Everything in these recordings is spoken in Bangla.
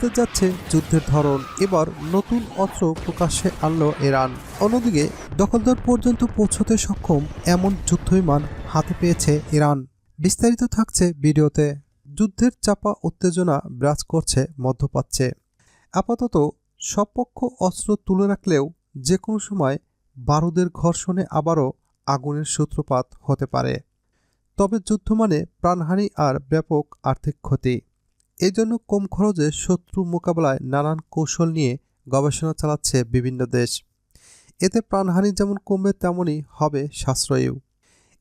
বদলাতে যাচ্ছে যুদ্ধের ধরন, এবার নতুন অস্ত্র প্রকাশ্যে আনল ইরান। অন্যদিকে দখলদার পর্যন্ত পৌঁছতে সক্ষম এমন যুদ্ধবিমান হাতে পেয়েছে ইরান। বিস্তারিত থাকছে ভিডিওতে। যুদ্ধের চাপা উত্তেজনা বিরাজ করছে মধ্যপ্রাচ্যে। আপাতত সব পক্ষ অস্ত্র তুলে রাখলেও যে কোনো সময় বারুদের ঘর্ষণে আবারও আগুনের সূত্রপাত হতে পারে। তবে যুদ্ধ মানে প্রাণহানি আর ব্যাপক আর্থিক ক্ষতি। এই জন্য কম খরচে শত্রু মোকাবেলায় নানান কৌশল নিয়ে গবেষণা চালাচ্ছে বিভিন্ন দেশ। এতে প্রাণহানি যেমন কমবে তেমনই হবে সাশ্রয়ীও।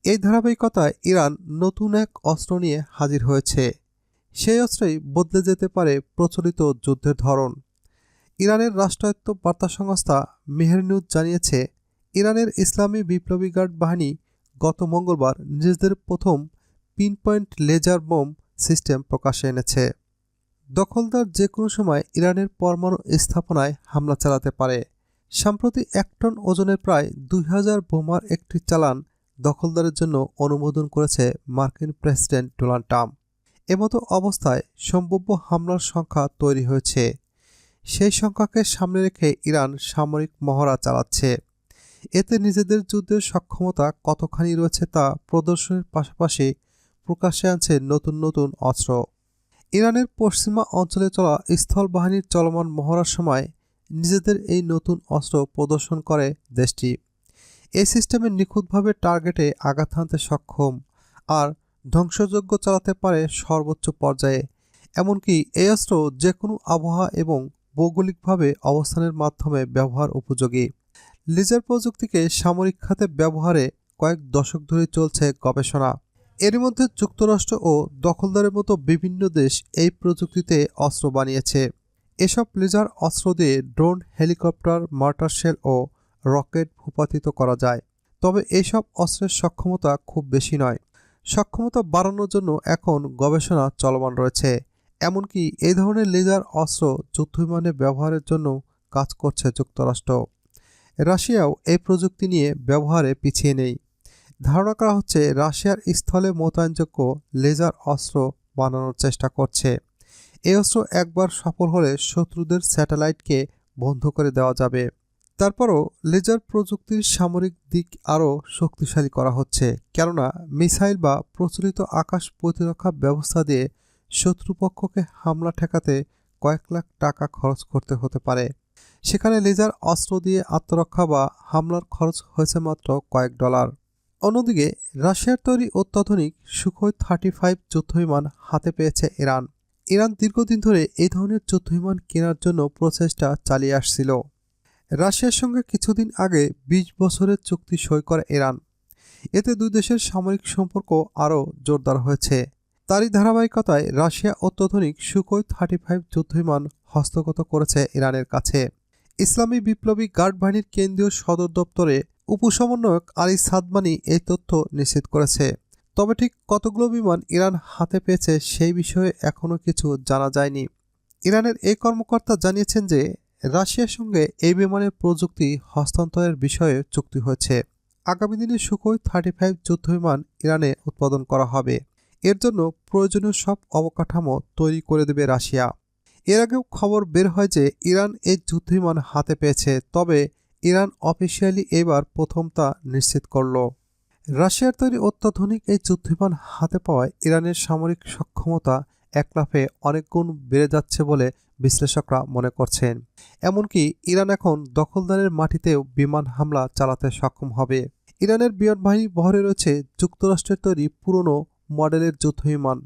এই ধারাবাহিকতায় ইরান নতুন এক অস্ত্র নিয়ে হাজির হয়েছে। সেই অস্ত্রেই বদলে যেতে পারে প্রচলিত যুদ্ধের ধরন। ইরানের রাষ্ট্রায়ত্ত বার্তা সংস্থা মেহের নিউজ জানিয়েছে, ইরানের ইসলামী বিপ্লবী গার্ড বাহিনী গত মঙ্গলবার নিজেদের প্রথম পিনপয়েন্ট লেজার বোম সিস্টেম প্রকাশে এনেছে। দখলদার যে কোনো সময় ইরানের পরমাণু স্থাপনায় হামলা চালাতে পারে। সম্প্রতি 1 টন ওজনের প্রায় 2000 বোমার একটি চালান দখলদারের জন্য অনুমোদন করেছে মার্কিন প্রেসিডেন্ট ডোনাল্ড ট্রাম্প। এমতো অবস্থায় সম্ভাব্য হামলার সংখ্যা তৈরি হয়েছে। সেই সংখ্যাকে সামনে রেখে ইরান সামরিক মহড়া চালাচ্ছে। এতে নিজেদের যুদ্ধের সক্ষমতা কতখানি রয়েছে তা প্রদর্শনের পাশাপাশি প্রকাশ্যে আনছে নতুন নতুন অস্ত্র। ইরানের পশ্চিমা অঞ্চলে চলা স্থল বাহিনীর চলমান মহড়ার সময় নিজেদের এই নতুন অস্ত্র প্রদর্শন করে দেশটি। এই সিস্টেমে নিখুঁতভাবে টার্গেটে আঘাত হানতে সক্ষম আর ধ্বংসযজ্ঞ চালাতে পারে সর্বোচ্চ পর্যায়ে। এমনকি এই অস্ত্র যে কোনো আবহাওয়া এবং ভৌগোলিকভাবে অবস্থানের মাধ্যমে ব্যবহার উপযোগী। লেজার প্রযুক্তিকে সামরিক খাতে ব্যবহারে কয়েক দশক ধরে চলছে গবেষণা। এর মধ্যে যুক্তরাষ্ট্র ও দখলদারের মতো বিভিন্ন দেশ এই প্রযুক্তিতে অস্ত্র বানিয়েছে। এসব লেজার অস্ত্র দিয়ে ড্রোন, হেলিকপ্টার, মর্টার শেল ও রকেট ভূপাতিত করা যায়। তবে এইসব অস্ত্রের সক্ষমতা খুব বেশি নয়। সক্ষমতা বাড়ানোর জন্য এখন গবেষণা চলমান রয়েছে। এমনকি এই ধরনের লেজার অস্ত্র যুদ্ধবিমানে ব্যবহারের জন্য কাজ করছে যুক্তরাষ্ট্র। রাশিয়াও এই প্রযুক্তি নিয়ে ব্যবহারে পিছিয়ে নেই। ধারণা করা হচ্ছে রাশিয়ার স্থলে মোতায়েনযোগ্য লেজার অস্ত্র বানানোর চেষ্টা করছে। এই অস্ত্র একবার সফল হলে শত্রুদের স্যাটেলাইটকে বন্ধ করে দেওয়া যাবে। তারপরও লেজার প্রযুক্তির সামরিক দিক আরও শক্তিশালী করা হচ্ছে, কেননা মিসাইল বা প্রচলিত আকাশ প্রতিরক্ষা ব্যবস্থা দিয়ে শত্রুপক্ষকে হামলা ঠেকাতে কয়েক লাখ টাকা খরচ করতে হতে পারে। সেখানে লেজার অস্ত্র দিয়ে আত্মরক্ষা বা হামলার খরচ হয়েছে মাত্র কয়েক ডলার। অন্যদিকে রাশিয়ার তৈরি অত্যাধুনিক সুখোই 35 যুদ্ধবিমান হাতে পেয়েছে ইরান। ইরান দীর্ঘদিন ধরে এই ধরনের যুদ্ধবিমান কেনার জন্য প্রচেষ্টা চালিয়ে আসছিল। রাশিয়ার সঙ্গে কিছুদিন আগে 20 বছরের চুক্তি সই করে ইরান। এতে দুই দেশের সামরিক সম্পর্ক আরও জোরদার হয়েছে। তারই ধারাবাহিকতায় রাশিয়া অত্যাধুনিক সুখোই 35 যুদ্ধবিমান হস্তগত করেছে ইরানের কাছে। ইসলামী বিপ্লবী গার্ড বাহিনীর কেন্দ্রীয় সদর দপ্তরে উপসমন্বয়ক আলী সাদমানি এই তথ্য নিশ্চিত করেছে। তবে ঠিক কতগুলো বিমান ইরান হাতে পেয়েছে সেই বিষয়ে এখনও কিছু জানা যায়নি। ইরানের এই কর্মকর্তা জানিয়েছেন যে রাশিয়ার সঙ্গে এই বিমানের প্রযুক্তি হস্তান্তরের বিষয়ে চুক্তি হয়েছে। আগামী দিনে সুখোই 35 যুদ্ধবিমান ইরানে উৎপাদন করা হবে। এর জন্য প্রয়োজনীয় সব অবকাঠামো তৈরি করে দেবে রাশিয়া। এর আগেও খবর বের হয় যে ইরান এই যুদ্ধবিমান হাতে পেয়েছে, তবে ইরান অফিসিয়ালি এবার প্রথম তা নিশ্চিত করল। রাশিয়ার তৈরি অত্যাধুনিক এই যুদ্ধবিমান হাতে পাওয়ায় ইরানের সামরিক সক্ষমতা এক লাফে অনেক গুণ বেড়ে যাচ্ছে বলে বিশ্লেষকরা মনে করছেন। এমনকি ইরান এখন দখলদারের মাটিতেও বিমান হামলা চালাতে সক্ষম হবে। ইরানের বিমান বাহিনী বহরে রয়েছে যুক্তরাষ্ট্রের তৈরি পুরনো মডেলের যুদ্ধবিমান।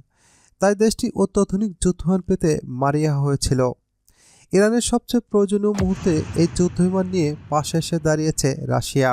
তাই দেশটি অত্যাধুনিক যুদ্ধবিমান পেতে মারিয়া হয়েছিল। ইরানের সবচেয়ে প্রয়োজনীয় মুহূর্তে এই যুদ্ধবিমান নিয়ে পাশে এসে দাঁড়িয়েছে রাশিয়া।